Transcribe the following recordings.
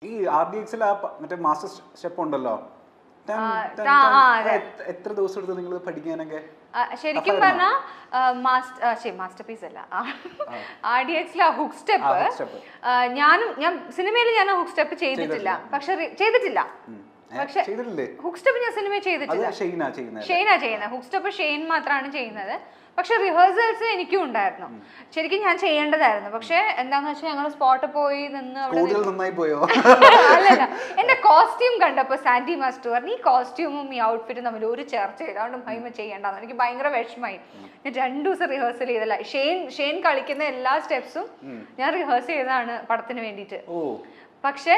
ഈ RDXൽ ആ മറ്റേ മാസ്റ്റർ സ്റ്റെപ്പ് ഉണ്ടല്ലോ, എത്ര ദിവസം എടുത്ത് നിങ്ങൾ പഠിക്കാനൊക്കെ? ശരിക്കും പറഞ്ഞാൽ മാസ്റ്റർ പീസ് അല്ല, RDXലെ ഹുക്ക് സ്റ്റെപ്പ് ഞാൻ സിനിമയിൽ ഞാൻ ഹുക്ക് സ്റ്റെപ്പ് ചെയ്തിട്ടില്ല. പക്ഷെ ഹുക്ക് സ്റ്റെപ്പ് ഞാൻ സിനിമയിൽ ചെയ്തിട്ടില്ല. ഷെയ്നാ ചെയ്യുന്നത് ഹുക്ക് സ്റ്റെപ്പ്, ഷെയ്ൻ മാത്രമാണ് ചെയ്യുന്നത്. പക്ഷെ റിഹേഴ്സൽസ് എനിക്കും ഉണ്ടായിരുന്നു. ശരിക്കും ഞാൻ ചെയ്യേണ്ടതായിരുന്നു. പക്ഷെ എന്താന്ന് വെച്ചാൽ ഞങ്ങൾ സ്പോട്ടിൽ പോയി നിന്ന് അല്ലല്ല, എന്റെ കോസ്റ്റ്യൂം കണ്ടപ്പോ സാൻഡി മാസ്റ്റർ പറഞ്ഞു ഈ കോസ്റ്റ്യൂമും ഈ ഔട്ട്ഫിറ്റും തമ്മിൽ ഒരു ചർച്ചയില്ല, അതുകൊണ്ട് മഹിമ ചെയ്യേണ്ടെന്ന്. എനിക്ക് ഭയങ്കര വിഷമായി. ഞാൻ 2 ദിവസം റിഹേഴ്സൽ ചെയ്തല്ല. ഷെയ്ൻ കളിക്കുന്ന എല്ലാ സ്റ്റെപ്സും ഞാൻ റിഹേഴ്സൽ ചെയ്തതാണ് പടത്തിന് വേണ്ടിയിട്ട്. പക്ഷെ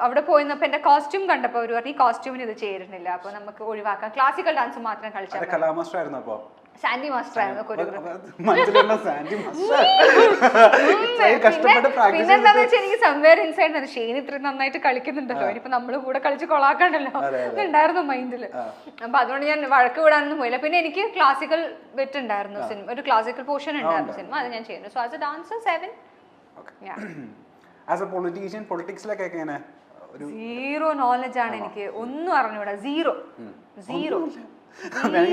അവിടെ പോയിന്നപ്പോ എന്റെ കോസ്റ്റ്യൂം കണ്ടപ്പോ ഒരു പറഞ്ഞു ഈ കോസ്റ്റ്യൂമിന് ഇത് ചേരുന്നില്ല, അപ്പൊ നമുക്ക് ഒഴിവാക്കാം, ക്ലാസിക്കൽ ഡാൻസ് മാത്രം കളിച്ചാൽ. സാൻഡി മാസ്റ്റർ ആയിരുന്നു പിന്നെന്താന്ന് വെച്ചാൽ എനിക്ക് സംവേർ ഇൻസൈഡ് അത് ഷെയ്ൻ ഇത്ര നന്നായിട്ട് കളിക്കുന്നുണ്ടല്ലോ, ഇനിയിപ്പോ നമ്മള് കൂടെ കളിച്ച് കൊളാക്കണ്ടല്ലോ ഉണ്ടായിരുന്നു മൈൻഡില്. അപ്പൊ അതുകൊണ്ട് ഞാൻ വഴക്ക് വിടാനൊന്നും പോയില്ല. പിന്നെ എനിക്ക് ക്ലാസിക്കൽ ബെറ്റ് ഉണ്ടായിരുന്നു സിനിമ, ഒരു ക്ലാസിക്കൽ പോർഷൻ ഉണ്ടായിരുന്നു സിനിമ, അത് ഞാൻ ചെയ്യുന്നു. So as a dancer 7. As a politician പൊളിറ്റിക്സിലൊക്കെ എങ്ങനെ? സീറോ നോളജ് ആണ് എനിക്ക്, ഒന്നും അറിഞ്ഞൂടാ. സീറോ.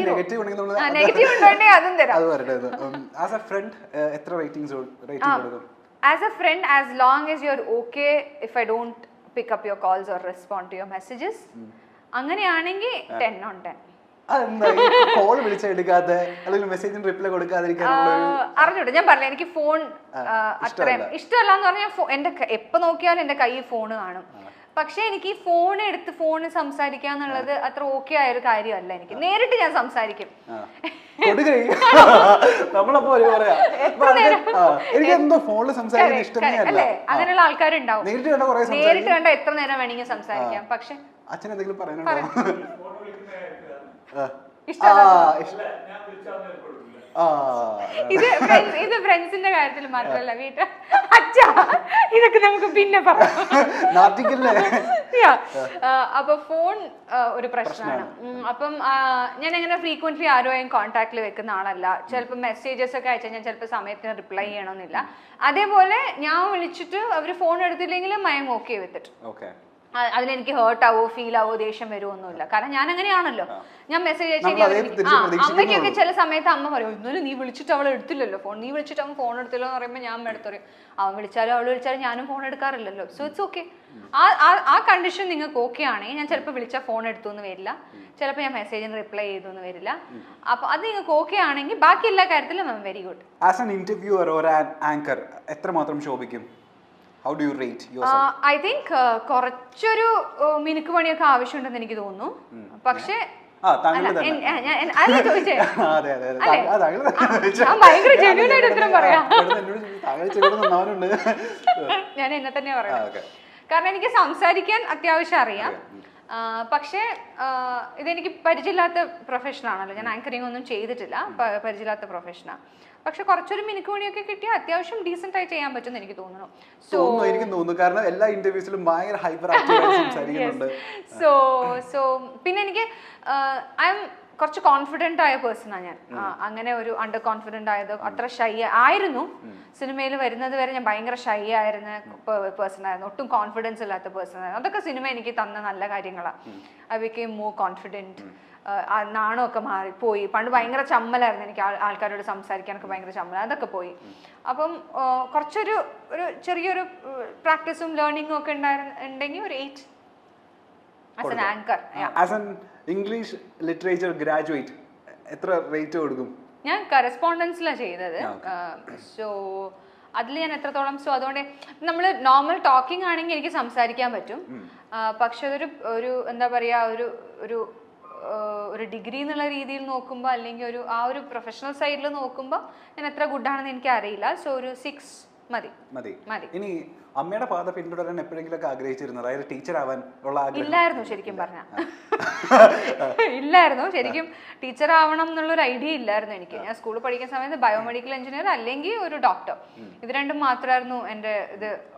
നെഗറ്റീവ് ഉണ്ടെങ്കിൽ അതും തരാം. ആസ് എ ഫ്രണ്ട് എത്ര റേറ്റിംഗ്സ് കൊടുക്കും? As a friend, as long as you are okay if I don't pick up your calls or respond to your messages, അങ്ങനെയാണെങ്കിൽ 10 on 10. അറിഞ്ഞൂടെ, ഞാൻ പറഞ്ഞില്ല എനിക്ക് ഫോൺ അത്രയും ഇഷ്ടമല്ല എന്ന് പറഞ്ഞാൽ എന്റെ എപ്പോ നോക്കിയാലും എന്റെ കയ്യിൽ ഫോണ് കാണും. പക്ഷെ എനിക്ക് ഈ ഫോൺ എടുത്ത് ഫോണ് സംസാരിക്കാന്നുള്ളത് അത്ര ഓക്കെ ആയൊരു കാര്യമല്ല. എനിക്ക് നേരിട്ട് ഞാൻ സംസാരിക്കും. അല്ലേ, അങ്ങനെയുള്ള ആൾക്കാരുണ്ടാവും. നേരിട്ട് കണ്ട എത്ര നേരം വേണമെങ്കിൽ സംസാരിക്കാം. പക്ഷെ അച്ഛനെന്തെങ്കിലും ഇത് ഫ്രണ്ട്സിന്റെ കാര്യത്തിൽ മാത്രല്ല, വീട്ടിൽ അച്ഛാ ഇതൊക്കെ നമുക്ക് പിന്നെ പറയാം. അപ്പൊ ഫോൺ ഒരു പ്രശ്നമാണ്. അപ്പം ഞാൻ അങ്ങനെ ഫ്രീക്വന്റ്ലി ആരോയും കോൺടാക്റ്റിൽ വെക്കുന്ന ആളല്ല. ചിലപ്പോൾ മെസ്സേജസ് ഒക്കെ അയച്ചാൽ ഞാൻ ചിലപ്പോൾ സമയത്തിന് റിപ്ലൈ ചെയ്യണമെന്നില്ല. അതേപോലെ ഞാൻ വിളിച്ചിട്ട് അവര് ഫോൺ എടുത്തില്ലെങ്കിലും I'm okay with it. അതിലെനിക്ക് ഹേർട്ട് ആവോ ഫീൽ ആവോ ദേഷ്യം വരുമൊന്നുമില്ല. കാരണം ഞാൻ അങ്ങനെയാണല്ലോ. ഞാൻ മെസ്സേജ് അയച്ചു അമ്മയ്ക്കൊക്കെ ചില സമയത്ത് അമ്മ പറയും ഇന്നലെ നീ വിളിച്ചിട്ട് അവൾ എടുത്തില്ലല്ലോ ഫോൺ, നീ വിളിച്ചിട്ട് അവൻ ഫോൺ എടുത്തില്ലോ എന്ന് പറയുമ്പോൾ ഞാൻ എടുത്തു പറയും അവൻ വിളിച്ചാലും അവൾ വിളിച്ചാലും ഞാനും ഫോൺ എടുക്കാറില്ലല്ലോ. So it's okay. ആ കണ്ടീഷൻ നിങ്ങൾക്ക് ഓക്കെ ആണെങ്കിൽ ഞാൻ ചിലപ്പോൾ വിളിച്ചാൽ ഫോൺ എടുത്തു എന്ന് വരില്ല, ചിലപ്പോൾ ഞാൻ മെസ്സേജിന് റിപ്ലൈ ചെയ്തു എന്ന് വരില്ല. അപ്പൊ അത് നിങ്ങൾക്ക് ഓക്കെ ആണെങ്കിൽ ബാക്കി എല്ലാ കാര്യത്തിലും I am very good. As an interviewer or an anchor എത്രമാത്രം ശോഭിക്കും? How do you rate yourself? I think കുറച്ചൊരു മിനുക്ക് പണിയൊക്കെ ആവശ്യമുണ്ടെന്ന് എനിക്ക് തോന്നുന്നു. പക്ഷേ ഞാൻ എന്നെ തന്നെ പറയാം. കാരണം എനിക്ക് സംസാരിക്കാൻ അത്യാവശ്യം അറിയാം. പക്ഷേ ഇതെനിക്ക് പരിചയമില്ലാത്ത പ്രൊഫഷനാണല്ലോ. ഞാൻ ആങ്കറിംഗ് ഒന്നും ചെയ്തിട്ടില്ല, പരിചയമില്ലാത്ത പ്രൊഫഷനാണ്. പക്ഷെ കുറച്ചൊരു മിനുക്ക് പണിയൊക്കെ കിട്ടിയാൽ അത്യാവശ്യം ഡീസെന്റ് ആയി ചെയ്യാൻ പറ്റുമെന്ന് എനിക്ക് തോന്നുന്നു. കാരണം എല്ലാ ഇന്റർവ്യൂസിലും ഭയങ്കര ഹൈപ്പർ ആക്റ്റീവ് സംസാരിക്കുന്നുണ്ട്. സോ പിന്നെ എനിക്ക് ഐ എം കുറച്ച് കോൺഫിഡന്റ് ആയ പേഴ്സണാണ് ഞാൻ. അങ്ങനെ ഒരു അണ്ടർ കോൺഫിഡന്റ് ആയത് അത്ര ഷൈ ആയിരുന്നു. സിനിമയിൽ വരുന്നത് വരെ ഞാൻ ഭയങ്കര ഷൈ ആയിരുന്ന പേഴ്സൺ ആയിരുന്നു, ഒട്ടും കോൺഫിഡൻസ് ഇല്ലാത്ത പേഴ്സൺ ആയിരുന്നു. അതൊക്കെ സിനിമ എനിക്ക് തന്ന നല്ല കാര്യങ്ങളാണ്. I became more confident. നാണമൊക്കെ മാറിപ്പോയി. പണ്ട് ഭയങ്കര ചമ്മലായിരുന്നു എനിക്ക്, ആൾക്കാരോട് സംസാരിക്കാനൊക്കെ ഭയങ്കര ചമ്മല, അതൊക്കെ പോയി. അപ്പം കുറച്ചൊരു ചെറിയൊരു പ്രാക്ടീസും ലേണിംഗും ഒക്കെ ഉണ്ടെങ്കിൽ ഒരു 8 as an anchor. As an English literature graduate എത്ര റേറ്റ് കൊടുക്കും? ഞാൻ കറസ്പോണ്ടൻസിലാണ് ചെയ്തത്. സോ അതിൽ ഞാൻ എത്രത്തോളം, സോ അതുകൊണ്ട് നമ്മൾ നോർമൽ ടോക്കിംഗ് ആണെങ്കിൽ എനിക്ക് സംസാരിക്കാൻ പറ്റും. പക്ഷെ ഒരു എന്താ പറയുക, ഒരു ഡിഗ്രി എന്നുള്ള രീതിയിൽ നോക്കുമ്പോൾ അല്ലെങ്കിൽ ഒരു പ്രൊഫഷണൽ സൈഡിൽ നോക്കുമ്പോൾ ഞാൻ എത്ര ഗുഡാണെന്ന് എനിക്ക് അറിയില്ല. സോ ഒരു 6 മതി. ഇനി അമ്മയുടെ പാത പിന്തുടരാൻ എപ്പോഴെങ്കിലും ആഗ്രഹിച്ചിരുന്നു? അതായത് ടീച്ചർ ആവാൻ ഉള്ള ആഗ്രഹം ഇല്ലായിരുന്നു ശരിക്കും പറഞ്ഞാൽ. ഇല്ലായിരുന്നു ശരിക്കും, ടീച്ചർ ആവണം എന്നുള്ളൊരു ഐഡിയ ഇല്ലായിരുന്നു എനിക്ക്. ഞാൻ സ്കൂളിൽ പഠിക്കുന്ന സമയത്ത് ബയോമെഡിക്കൽ എഞ്ചിനീയർ അല്ലെങ്കിൽ ഒരു ഡോക്ടർ, ഇത് രണ്ടും മാത്രമായിരുന്നു എൻ്റെ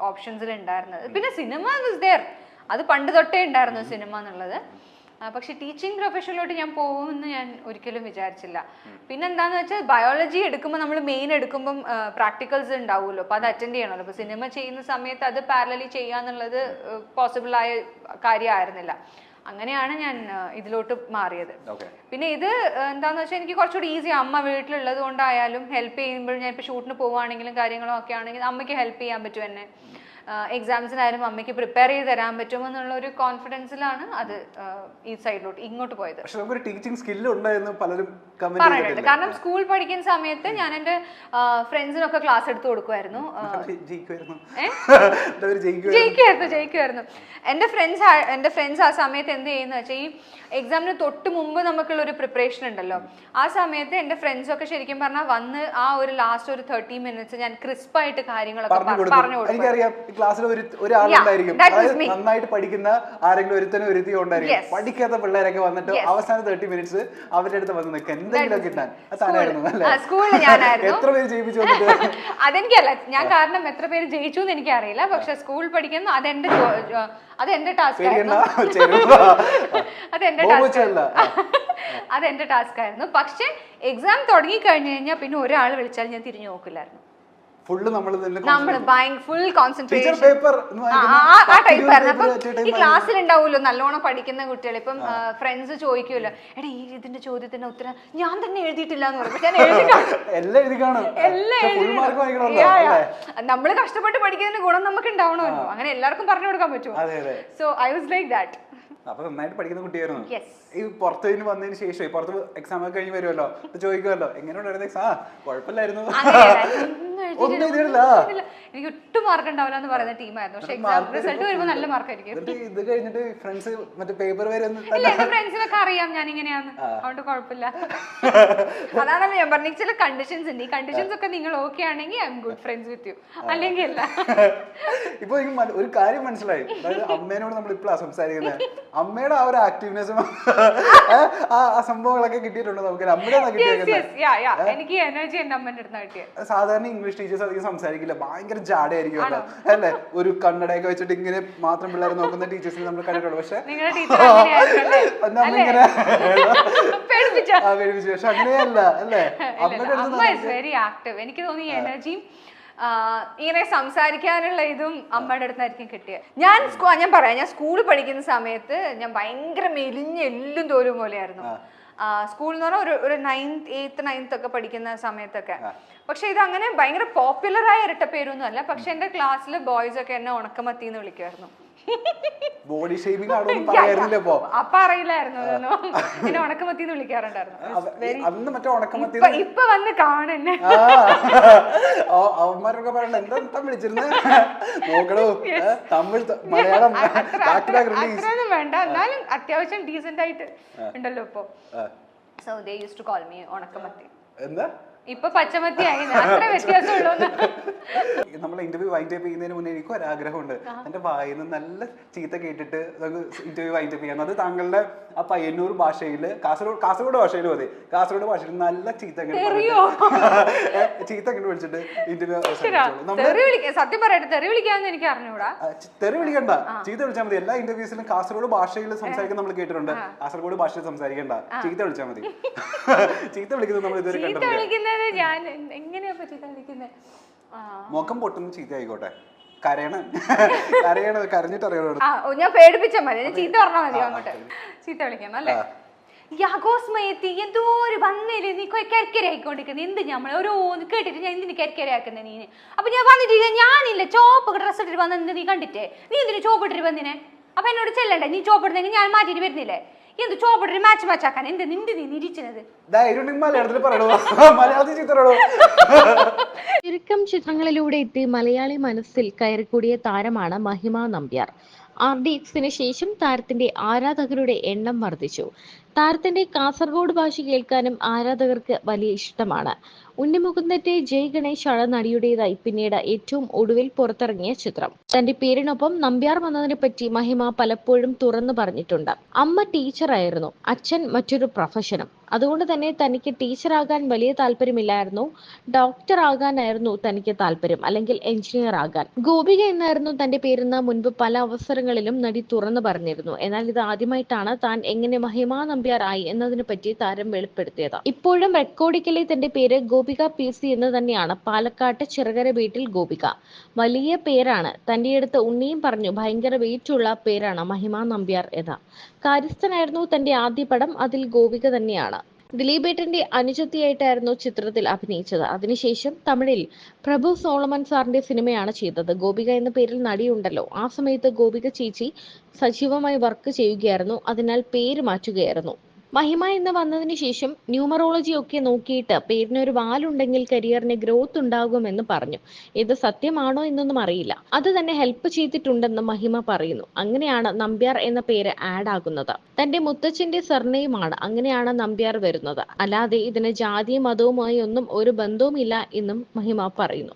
ഓപ്ഷൻസിൽ ഉണ്ടായിരുന്നത്. പിന്നെ സിനിമ വാസ് ദേർ, അത് പണ്ട് തൊട്ടേ ഉണ്ടായിരുന്നു സിനിമ എന്നുള്ളത്. പക്ഷെ ടീച്ചിങ് പ്രൊഫഷനിലോട്ട് ഞാൻ പോകുമെന്ന് ഞാൻ ഒരിക്കലും വിചാരിച്ചില്ല. പിന്നെന്താന്ന് വെച്ചാൽ ബയോളജി എടുക്കുമ്പോൾ നമ്മൾ മെയിൻ എടുക്കുമ്പം പ്രാക്ടിക്കൽസ് ഉണ്ടാവുമല്ലോ, അപ്പോൾ അത് അറ്റൻഡ് ചെയ്യണമല്ലോ. അപ്പോൾ സിനിമ ചെയ്യുന്ന സമയത്ത് അത് പാരലലി ചെയ്യാന്നുള്ളത് പോസിബിൾ ആയ കാര്യമായിരുന്നില്ല. അങ്ങനെയാണ് ഞാൻ ഇതിലോട്ട് മാറിയത്. പിന്നെ ഇത് എന്താന്ന് വെച്ചാൽ എനിക്ക് കുറച്ചുകൂടി ഈസി, അമ്മ വീട്ടിലുള്ളത് കൊണ്ടായാലും ഹെൽപ്പ് ചെയ്യുമ്പോൾ ഞാൻ ഇപ്പോൾ ഷൂട്ടിന് പോവുകയാണെങ്കിലും കാര്യങ്ങളോ ഒക്കെ ആണെങ്കിൽ അമ്മയ്ക്ക് ഹെൽപ്പ് ചെയ്യാൻ പറ്റും എന്നെ. എക്സാംസിനായാലും അമ്മയ്ക്ക് പ്രിപ്പയർ ചെയ്ത് തരാൻ പറ്റുമെന്നുള്ള ഒരു കോൺഫിഡൻസിലാണ് അത് ഈ സൈഡിലോട്ട് ഇങ്ങോട്ട് പോയത്. പറഞ്ഞിട്ടുണ്ട്. കാരണം സ്കൂൾ പഠിക്കുന്ന സമയത്ത് ഞാൻ എൻ്റെ ഫ്രണ്ട്സിനൊക്കെ ക്ലാസ് എടുത്ത് കൊടുക്കുമായിരുന്നു. ജയിക്കുമായിരുന്നു. എൻ്റെ ഫ്രണ്ട്സ് ആ സമയത്ത് എന്ത് ചെയ്യുന്ന വെച്ചാൽ ഈ എക്സാമിന് തൊട്ട് മുമ്പ് നമുക്കുള്ള ഒരു പ്രിപ്പറേഷൻ ഉണ്ടല്ലോ, ആ സമയത്ത് എൻ്റെ ഫ്രണ്ട്സൊക്കെ ശരിക്കും പറഞ്ഞാൽ വന്ന് ആ ഒരു ലാസ്റ്റ് ഒരു 30 minutes ഞാൻ ക്രിസ്പായിട്ട് കാര്യങ്ങളൊക്കെ പറഞ്ഞു കൊടുക്കും. ക്ലാസ്സിൽ ഒരാളുണ്ടായിരിക്കും നന്നായിട്ട് പഠിക്കുന്ന ആരെങ്കിലും ഒരുത്തനും ഒരുത്തിയോ ഉണ്ടായിരിക്കും. പഠിക്കാത്ത പിള്ളേരൊക്കെ വന്നിട്ട് അവസാന 30 minutes അവരുടെ അടുത്ത് വന്ന് നിൽക്കുക എന്തെങ്കിലും കിട്ടാൻ. സ്കൂളിൽ ഞാനായിരുന്നു. എത്ര പേര് ജയിപ്പിച്ചു? അതെനിക്കല്ല, ഞാൻ കാരണം എത്ര പേര് ജയിച്ചു എന്ന് എനിക്കറിയില്ല. പക്ഷെ സ്കൂൾ പഠിക്കുന്ന അതെന്റെ ടാസ്ക് ആയിരുന്നു. പക്ഷെ എക്സാം തുടങ്ങി കഴിഞ്ഞു കഴിഞ്ഞാൽ പിന്നെ ഒരാൾ വിളിച്ചാൽ ഞാൻ തിരിഞ്ഞു നോക്കില്ലായിരുന്നു. ഫുൾ കോൺസെൻട്രേഷൻ ഈ ക്ലാസ്സിൽ ഉണ്ടാവുമല്ലോ നല്ലോണം പഠിക്കുന്ന കുട്ടികൾ. ഇപ്പം ഫ്രണ്ട്സ് ചോദിക്കുമല്ലോ, എടാ ഈ ഇതിന്റെ ചോദ്യത്തിന്റെ ഉത്തരം ഞാൻ തന്നെ എഴുതിയിട്ടില്ല എന്ന് പറയും. നമ്മള് കഷ്ടപ്പെട്ട് പഠിക്കുന്നതിന് ഗുണം നമുക്ക് ഉണ്ടാവണമല്ലോ, അങ്ങനെ എല്ലാവർക്കും പറഞ്ഞു കൊടുക്കാൻ പറ്റുമോ? So I was like that. അപ്പൊ നന്നായിട്ട് പഠിക്കുന്ന കുട്ടിയായിരുന്നു. ഈ പുറത്ത് വന്നതിന് ശേഷം പുറത്ത് എക്സാം ഒക്കെ കഴിഞ്ഞ് വരുമല്ലോ, ചോദിക്കുമല്ലോ എങ്ങനെയുണ്ടായിരുന്നു എക്സാം? കുഴപ്പമില്ലായിരുന്നു, എനിക്ക് ഒട്ടും മാർക്ക് ഉണ്ടാവില്ല എന്ന് പറയുന്ന ടീമായിരുന്നു. പക്ഷെ എക്സാം റിസൾട്ട് വരുമ്പോൾ നല്ല മാർക്ക് ആയിരിക്കും. ഇത് കഴിഞ്ഞിട്ട് ഫ്രണ്ട്സ് മറ്റേ പേപ്പർ ഇല്ല, എന്റെ ഫ്രണ്ട്സിനൊക്കെ അറിയാം ഞാൻ ഇങ്ങനെയാന്ന്, അതുകൊണ്ട് കുഴപ്പമില്ല. അതാണ് ഞാൻ പറഞ്ഞ ചില കണ്ടീഷൻസ് ഉണ്ട്. ഈ കണ്ടീഷൻസ് ഒക്കെ നിങ്ങൾ ഓക്കെ ആണെങ്കിൽ I M good friends with you, അല്ലെങ്കിൽ അല്ല. ഇപ്പൊ ഒരു കാര്യം മനസ്സിലായി, അതായത് അമ്മേനോട് നമ്മൾ ഇപ്പോഴാണ് സംസാരിക്കുന്നത്. അമ്മയുടെ ആ ഒരു ആക്റ്റീവ്നെസ്സും ആ സംഭവങ്ങളൊക്കെ കിട്ടിയിട്ടുണ്ടോ നമുക്ക്? എനിക്ക് എനർജി എന്റെ അമ്മേന്റെ അടുത്ത് കിട്ടിയത്. സാധാരണ ഇംഗ്ലീഷ് ടീച്ചേഴ്സ് അധികം സംസാരിക്കില്ല, ഭയങ്കര ജാടയായിരിക്കുമല്ലോ അല്ലേ? ഒരു കണ്ണടയൊക്കെ വെച്ചിട്ട് ഇങ്ങനെ മാത്രം പിള്ളേരെ നോക്കുന്ന ടീച്ചേഴ്സിനെ നമ്മൾ കണ്ടിട്ടുള്ളൂ. പക്ഷെ നമ്മളിങ്ങനെ പേടിപ്പിച്ചു. പക്ഷെ അങ്ങനെയല്ല അല്ലേ? അമ്മ ഇസ് വെരി ആക്റ്റീവ്. എനിക്ക് തോന്നി എനർജിയും ഇങ്ങനെ സംസാരിക്കാനുള്ള ഇതും അമ്മയുടെ അടുത്തായിരിക്കും കിട്ടിയത്. ഞാൻ പറയാം, ഞാൻ സ്കൂളിൽ പഠിക്കുന്ന സമയത്ത് ഞാൻ ഭയങ്കര മെലിഞ്ഞ എല്ലും തോലും പോലെയായിരുന്നു. സ്കൂളിൽ എന്ന് പറഞ്ഞാൽ ഒരു 9th 8th 9th ഒക്കെ പഠിക്കുന്ന സമയത്തൊക്കെ. പക്ഷെ ഇത് അങ്ങനെ ഭയങ്കര പോപ്പുലറായ ഇരട്ടപ്പേരൊന്നും അല്ല. പക്ഷെ എന്റെ ക്ലാസ്സിലെ ബോയ്സ് ഒക്കെ എന്നെ ഉണക്കമത്തി എന്ന് വിളിക്കുമായിരുന്നു. ബോഡി ഷേപ്പിംഗ് ആണോ അപ്പൊ അറിയില്ലായിരുന്നു, എന്നെ ഉണക്കമത്തി എന്ന് വിളിക്കാറുണ്ടായിരുന്നു. ഇപ്പൊ വന്ന് കാണുന്നെ അവന്മാരൊക്കെ പറയണ്ട എന്താ വിളിച്ചിരുന്നത് നോക്കണോ തമിഴ് മലയാളം അത്രയൊന്നും വേണ്ട, എന്നാലും അത്യാവശ്യം ഡീസന്റ് ആയിട്ട് ഉണ്ടല്ലോ ഇപ്പൊ. So they used to call me ഉണക്കമത്തി. എന്താ ഇപ്പൊ പച്ചമത്തി ആയി, അത്ര വ്യത്യാസമുള്ളൂ. നമ്മളെ ഇന്റർവ്യൂ വൈൻഡ് അപ്പ് ചെയ്യുന്നതിന് മുന്നേ എനിക്ക് ഒരാഗ്രഹമുണ്ട്. എന്റെ വായിന്ന് നല്ല ചീത്ത കേട്ടിട്ട് ഇന്റർവ്യൂ വൈൻഡ് അപ്പ് ചെയ്യാം. അത് താങ്കളുടെ ആ പയ്യന്നൂർ ഭാഷയില് കാസർഗോഡ് ഭാഷയിൽ മതി, കാസർഗോഡ് ഭാഷയിൽ നല്ല ചീത്ത കണ്ട് വിളിച്ചിട്ട് ഇന്റർവ്യൂ. സത്യം പറയട്ടെ, തെറി വിളിക്കാന്ന് എനിക്ക് അറിഞ്ഞൂടാ. തെറി വിളിക്കണ്ട, ചീത്ത വിളിച്ചാൽ മതി. എല്ലാ ഇന്റർവ്യൂസിലും കാസർഗോഡ് ഭാഷയിൽ സംസാരിക്കാൻ നമ്മൾ കേട്ടിട്ടുണ്ട്. കാസർഗോഡ് ഭാഷയിൽ സംസാരിക്കണ്ട, ചീത്ത വിളിച്ചാൽ മതി. ചീത്ത വിളിക്കുന്നത് നമ്മൾ ഇതുവരെ കണ്ടിട്ടില്ല. ഞാൻ എങ്ങനെയാ വിളിക്കുന്നത്? മുഖം പൊട്ടുന്ന ചീത്ത ആയിക്കോട്ടെ, കരഞ്ഞിട്ട് അറിയണോ? ഞാൻ പേടിപ്പിച്ചാൽ മതി, ഞാൻ ചീത്ത പറഞ്ഞാൽ മതി. അങ്ങോട്ട് ചീത്ത വിളിക്കണം അല്ലേ? യാഗോസ്മയത്തി എന്തോ ഒരു വന്നില്ലേ, നീ കരിക്കര ആയിക്കൊണ്ടിരിക്കുന്നത് എന്ത്? നമ്മൾ ഓരോ കേട്ടിട്ട് ഞാൻ എന്തിനു കരിക്കര ആക്കുന്നത് നീ? അപ്പൊ ഞാൻ വന്നിട്ട് ഞാനില്ല ചോപ്പ് ഡ്രസ് ഇട്ടിട്ട് വന്നത് നീ കണ്ടിട്ടേ, നീ എന്തിനു ചോപ്പ് ഇട്ടിട്ട് വന്നിനെ? അപ്പൊ എന്നോട് ചെല്ലണ്ടേ, നീ ചോപ്പ് ഇടുന്നെങ്കിൽ ഞാൻ മാറ്റിട്ട് വരുന്നില്ലേ? എന്ത് ചോപ്പിട്ട് മാച്ച് ആക്കാൻ എന്ത് നിന്റെ നീ നിരീച്ചത്? ചുരുക്കം ചിത്രങ്ങളിലൂടെ എത്തി മലയാളി മനസ്സിൽ കയറിക്കൂടിയ താരമാണ് മഹിമ നമ്പ്യാർ. RDXന് ശേഷം താരത്തിന്റെ ആരാധകരുടെ എണ്ണം വർദ്ധിച്ചു. താരത്തിന്റെ കാസർഗോഡ് ഭാഷ കേൾക്കാനും ആരാധകർക്ക് വലിയ ഇഷ്ടമാണ്. ഉണ്ണിമുകുന്ദന്റെ ജയ് ഗണേഷ് ആണ് നടിയുടേതായി പിന്നീട് ഏറ്റവും ഒടുവിൽ പുറത്തിറങ്ങിയ ചിത്രം. തന്റെ പേരിനൊപ്പം നമ്പ്യാർ വന്നതിനെ പറ്റി മഹിമ പലപ്പോഴും തുറന്നു പറഞ്ഞിട്ടുണ്ട്. അമ്മ ടീച്ചറായിരുന്നു, അച്ഛൻ മറ്റൊരു പ്രൊഫഷനും. അതുകൊണ്ട് തന്നെ തനിക്ക് ടീച്ചറാകാൻ വലിയ താല്പര്യമില്ലായിരുന്നു, ഡോക്ടർ ആകാനായിരുന്നു തനിക്ക് താല്പര്യം, അല്ലെങ്കിൽ എഞ്ചിനീയർ ആകാൻ. ഗോപിക എന്നായിരുന്നു തന്റെ പേരെന്ന് മുൻപ് പല അവസരങ്ങളിലും നടി തുറന്നു പറഞ്ഞിരുന്നു. എന്നാൽ ഇത് ആദ്യമായിട്ടാണ് താൻ എങ്ങനെ മഹിമ നമ്പ്യാർ ആയി എന്നതിനെ പറ്റി താരം വെളിപ്പെടുത്തിയത്. ഇപ്പോഴും റെക്കോർഡിക്കലി തന്റെ പേര് ഗോപിക PC എന്ന് തന്നെയാണ്. പാലക്കാട്ട് ചിറകര വീട്ടിൽ ഗോപിക. വലിയ പേരാണ്. തന്റെ അടുത്ത് ഉണ്ണിയും പറഞ്ഞു ഭയങ്കര വെയിറ്റുള്ള പേരാണ് മഹിമ നമ്പ്യാർ എന്ന്. കാര്യസ്ഥനായിരുന്നു തന്റെ ആദ്യ പടം. അതിൽ ഗോപിക തന്നെയാണ്. ദിലീപേട്ടന്റെ അനുജത്തിയായിട്ടായിരുന്നു ചിത്രത്തിൽ അഭിനയിച്ചത്. അതിനുശേഷം തമിഴിൽ പ്രഭു സോളമൻ സാറിന്റെ സിനിമയാണ് ചെയ്തത്. ഗോപിക എന്ന പേരിൽ നടിയുണ്ടല്ലോ. ആ സമയത്ത് ഗോപിക ചേച്ചി സജീവമായി വർക്ക് ചെയ്യുകയായിരുന്നു. അതിനാൽ പേര് മാറ്റുകയായിരുന്നു. മഹിമ എന്ന് വന്നതിന് ശേഷം ന്യൂമറോളജി ഒക്കെ നോക്കിയിട്ട് പേരിനൊരു വാലുണ്ടെങ്കിൽ കരിയറിന് ഗ്രോത്ത് ഉണ്ടാകുമെന്ന് പറഞ്ഞു. ഇത് സത്യമാണോ എന്നൊന്നും അറിയില്ല. അത് തന്നെ ഹെൽപ്പ് ചെയ്തിട്ടുണ്ടെന്ന് മഹിമ പറയുന്നു. അങ്ങനെയാണ് നമ്പ്യാർ എന്ന പേര് ആഡ് ആകുന്നത്. തന്റെ മുത്തച്ഛന്റെ സർനെയിമാണ്. അങ്ങനെയാണ് നമ്പ്യാർ വരുന്നത്. അല്ലാതെ ഇതിന് ജാതിയും മതവുമായി ഒന്നും ഒരു ബന്ധവുമില്ല എന്നും മഹിമ പറയുന്നു.